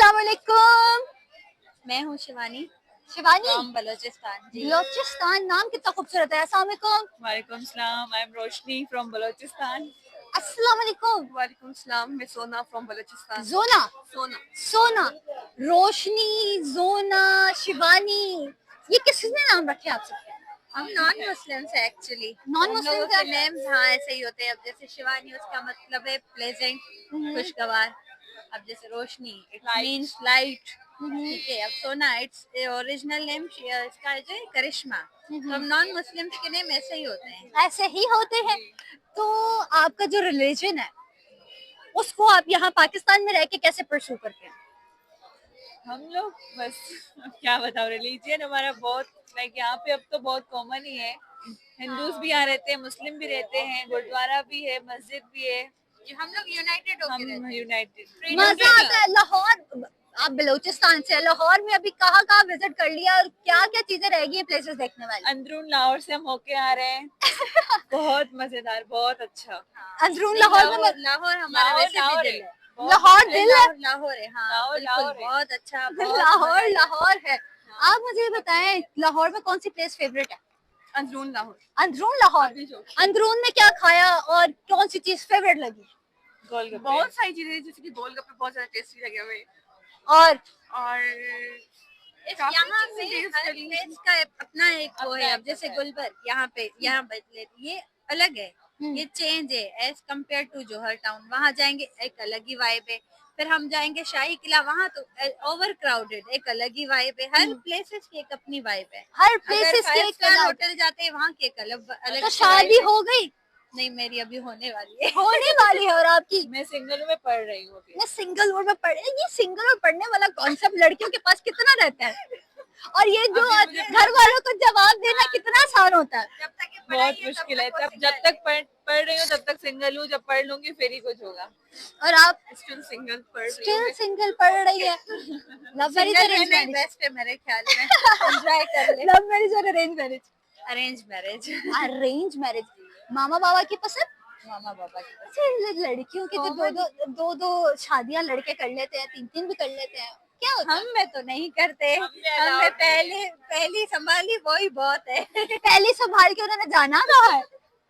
अस्सलाम वालेकुम। मैं हूँ शिवानी शिवानी फ्रॉम बलोचिस्तान। जी बलोचिस्तान, नाम कितना खूबसूरत है। अस्सलाम वालेकुम। वालेकुम सलाम। I am Roshni from Balochistan. अस्सलाम वालेकुम। वालेकुम सलाम। मैं सोना फ्रॉम बलोचिस्तान। जोना, सोना सोना, रोशनी, जोना, शिवानी, ये किसने नाम रखे आप सबके? हम नॉन मुस्लिम्स है एक्चुअली। नॉन हम लोगों मुस्लिम्स के हैं? नेम्स हाँ ऐसे ही होते हैं। अब जैसे शिवानी उसका मतलब है प्लेजेंट, खुशगवार। अब जैसे रोशनी इट मींस लाइट। ठीक है। अब सोना इट्स ओरिजिनल नेम इसका जो है करिश्मा। तो हम नॉन मुस्लिम्स के नेम ऐसे ही होते हैं। ऐसे ही होते हैं। तो आपका जो रिलीजन है उसको आप यहाँ पाकिस्तान में रह के कैसे परस्यू करते हैं? हम लोग बस अब क्या बताओ, रिलीजियन हमारा बहुत लाइक यहाँ पे अब तो बहुत कॉमन ही है। हिंदूज भी यहाँ रहते हैं, मुस्लिम भी रहते हैं, गुरुद्वारा भी है, मस्जिद भी है। हम लोग यूनाइटेड हम यूनाइटेड। मजा आता है। लाहौर, आप बलूचिस्तान से, लाहौर में अभी कहाँ कहाँ विजिट कर लिया और क्या क्या चीजें रह गई हैं प्लेसेस देखने वाली? अंदरून लाहौर से हम होके आ रहे हैं। बहुत मजेदार, बहुत अच्छा। अंदरून लाहौर में लाहौर हमारा वैसे भी दिल है। लाहौर दिल है। लाहौर है हाँ, बिल्कुल बहुत अच्छा। लाहौर लाहौर है। आप मुझे ये बताएं, लाहौर में कौन सी प्लेस फेवरेट है? अंदरून लाहौर। अंदरून लाहौर। अंदरून में क्या खाया और कौन सी चीज फेवरेट लगी? गोलगप्पे। बहुत सारी चीजें, जैसे कि गोलगप्पे बहुत ज्यादा टेस्टी लगे हमें। और यहाँ पे हर प्लेस का अपना एक वो है। अब जैसे गुलबर्ग यहाँ पे ये अलग है, ये चेंज है as compare to Johar town. वहाँ जाएंगे एक अलग ही वाइब है। फिर हम जाएंगे शाही किला, वहाँ तो ओवर क्राउडेड, एक अलग ही वाइब है। हर प्लेसेस की एक अपनी वाइब है। हर प्लेसेस के एक अलग होटल जाते हैं वहाँ की एक अलग अलग। तो शादी हो गई? नहीं, मेरी अभी होने वाली है। होने वाली है। और आपकी? मैं सिंगल में पढ़ रही हूँ। मैं सिंगल में पढ़, ये सिंगल में पढ़ने वाला कॉन्सेप्ट लड़कियों के पास कितना रहता है, और ये जो घर वालों को जवाब देना कितना आसान होता है। बहुत मुश्किल है। जब तक पढ़ रही हूँ तब तक सिंगल हूँ, जब पढ़ लूंगी फिर ही कुछ होगा। और आप स्टिल सिंगल पढ़ रही है। Love marriage arrange marriage? Best है मेरे ख्याल में। एंजॉय कर ले। लव मैरिज और arrange marriage? Arrange marriage. Arrange marriage. मामा बाबा की पसंद? मामा पापा की। अच्छा, लड़कियों की तो दो शादियां लड़के कर लेते हैं, तीन भी कर लेते हैं, क्या होता है? हम में तो नहीं करते। हमें पहली संभाली वही बहुत है। पहली संभाल के उन्होंने जाना कहाँ है?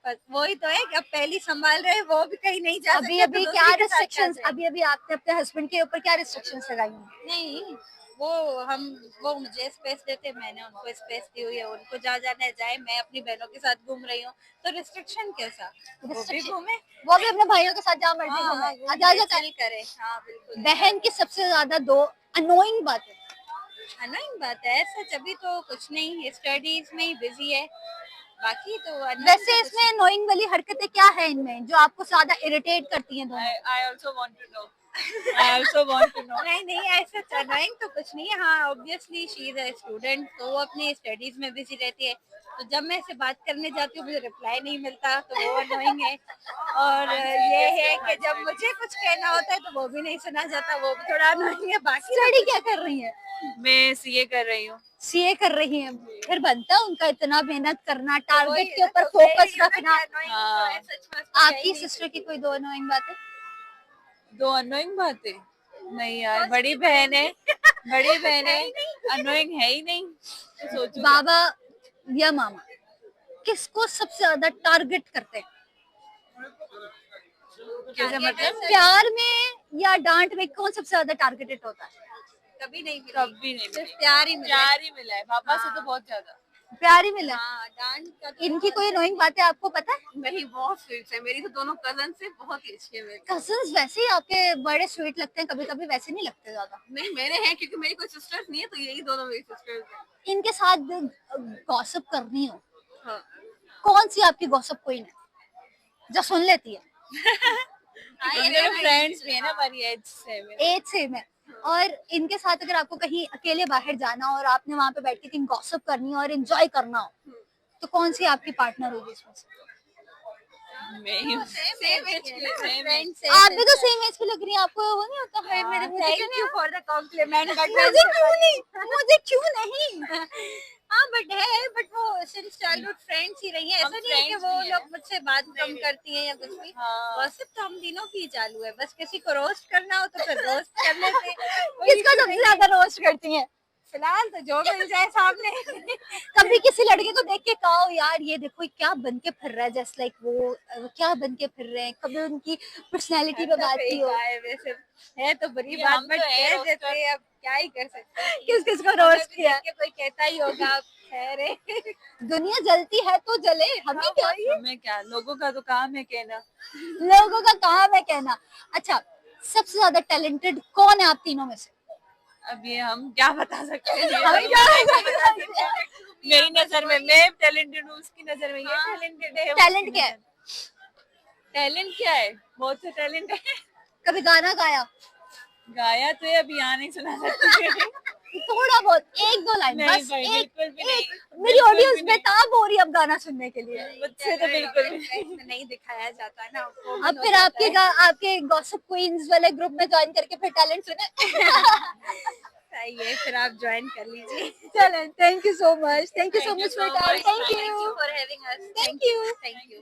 बस वही तो है कि अब पहली संभाल रहे वो भी कहीं नहीं जा सकते। अभी क्या रिस्ट्रिक्शंस, अभी आपने अपने हस्बैंड के ऊपर क्या रिस्ट्रिक्शंस लगाई हैं? नहीं, वो मुझे स्पेस देते, मैंने उनको स्पेस दी हुई है। उनको जहाँ जाना है जाए, मैं अपनी बहनों के साथ घूम रही हूँ, तो रिस्ट्रिक्शन कैसा? वो भी घूमे, वो भी अपने भाइयों के साथ जहाँ मर्जी घूमे, आजाद करे। हाँ बिल्कुल। बहन की सबसे ज्यादा दो अनोइंग बातें? अनोइंग बात है सच, अभी तो कुछ नहीं, स्टडीज में ही बिजी है, बाकी तो वैसे इसमें अनोइंग वाली हरकतें क्या है इनमें जो आपको ज्यादा इरिटेट करती हैं दोनों? I also want to know. I also want to know. नहीं ऐसा अनोइंग तो कुछ नहीं है। हाँ obviously she is a student, तो वो अपनी स्टडीज में बिजी रहती है। तो जब मैं इससे बात करने जाती हूँ मुझे रिप्लाई नहीं मिलता, तो वो अनोइंग है। और ये है कि जब मुझे कुछ कहना होता है तो वो भी नहीं सुना जाता, वो भी थोड़ा अनोइंग है। बाकी स्टडी क्या कर रही है? मैं सीए कर रही हूँ। सीए कर रही हैं, फिर बनता है उनका इतना मेहनत करना, टारगेट के ऊपर फोकस रखना। आपकी सिस्टर की कोई दो अनोइंग बातें? दो अनोइंग बातें? नहीं यार, बड़ी बहन है, अनोइंग है ही नहीं। तो सोचो बाबा या मामा किसको सबसे ज्यादा टारगेट करते हैं? कैसे मतलब? प्यार में या डांट में कौन सबसे ज्यादा टारगेटेड होता है? कभी नहीं, सिर्फ प्यार ही मिला है। पापा से तो बहुत ज्यादा प्यार ही मिला। डांट का। इनकी कोई अनोइंग बातें आपको पता है? नहीं, बहुत स्वीट है। मेरी तो दोनों कजन से बहुत ही अच्छी है। मेरी कजन्स वैसे ही आपके बड़े स्वीट लगते हैं, कभी कभी वैसे नहीं लगते ज्यादा? नहीं, मेरे हैं क्योंकि मेरी कोई सिस्टर्स नहीं है, तो यही दोनों मेरी सिस्टर्स हैं। इनके साथ गॉसिप करनी हो, हाँ। कौन सी आपकी गॉसिप क्वीन है जो सुन लेती है? फ्रेंड्स भी है ना, हमारी एज सेम है। और इनके साथ अगर आपको कहीं अकेले बाहर जाना हो और आपने वहां पे बैठ के कहीं गॉसिप करनी हो और एंजॉय करना हो, तो कौन सी आपकी पार्टनर होगी इसमें से? आप भी तो सेम एज की लग रही है, आपको वो नहीं होता है? मेरे मुझे फॉर द कॉम्प्लीमेंट। मुझे क्यों नहीं? हाँ बट वो सिंस चाइल्डहुड फ्रेंड्स ही रही है। ऐसा नहीं है कि वो लोग मुझसे बात कम करती हैं या कुछ भी। गॉसिप तो हम तीनों की चालू है, बस किसी को रोस्ट करना हो तो फिर रोस्ट कर लेते हैं। किसका सबसे ज्यादा रोस्ट करती हैं? फिलहाल तो जो मिल जाए सामने। कभी किसी लड़के को देख के कहा हो यार ये देखो ये क्या बन के फिर रहा है, जस्ट लाइक वो क्या बन के फिर रहे हैं, कभी उनकी पर्सनैलिटी पे बात की हो? वैसे है तो बुरी ये बात, हम बट तो है कह देते हैं, अब क्या ही कर सकते हैं। किस किस को हमें रोस्ट भी किया? देख के कोई कहता ही होगा, अब खैर है। दुनिया जलती है तो जले, हमें हाँ, क्या? हमें क्या, लोगों का तो काम है कहना। लोगों का काम है कहना। अच्छा, सबसे ज्यादा टैलेंटेड कौन है आप तीनों में से? अब ये हम क्या बता सकते हैं, ये हम तो क्या नहीं बता बता सकते सकते। हैं? मेरी नजर में मैं टैलेंटेड हूँ, उसकी नजर में ये टैलेंटेड है। टैलेंट क्या है? टैलेंट क्या है, बहुत से टैलेंट है। कभी गाना गाया? गाया तो है, अभी यहाँ नहीं सुना सकती। थोड़ा बहुत, एक दो लाइन नहीं बस, भाई, एक बिल्कुल भी नहीं, एक। मेरी बिल्कुल ऑडियंस भी नहीं। बेताब हो रही है अब गाना सुनने के लिए। मुझसे तो बिल्कुल भी में नहीं दिखाया जाता है ना, अब फिर आपके गॉसिप क्वींस वाले ग्रुप में ज्वाइन करके फिर टैलेंट सुने। सही है, फिर आप ज्वाइन कर लीजिए। चलें, thank you so much, thank you so Thank you much for so time, much. Thank Thank you, you for having us. Thank you. Thank you.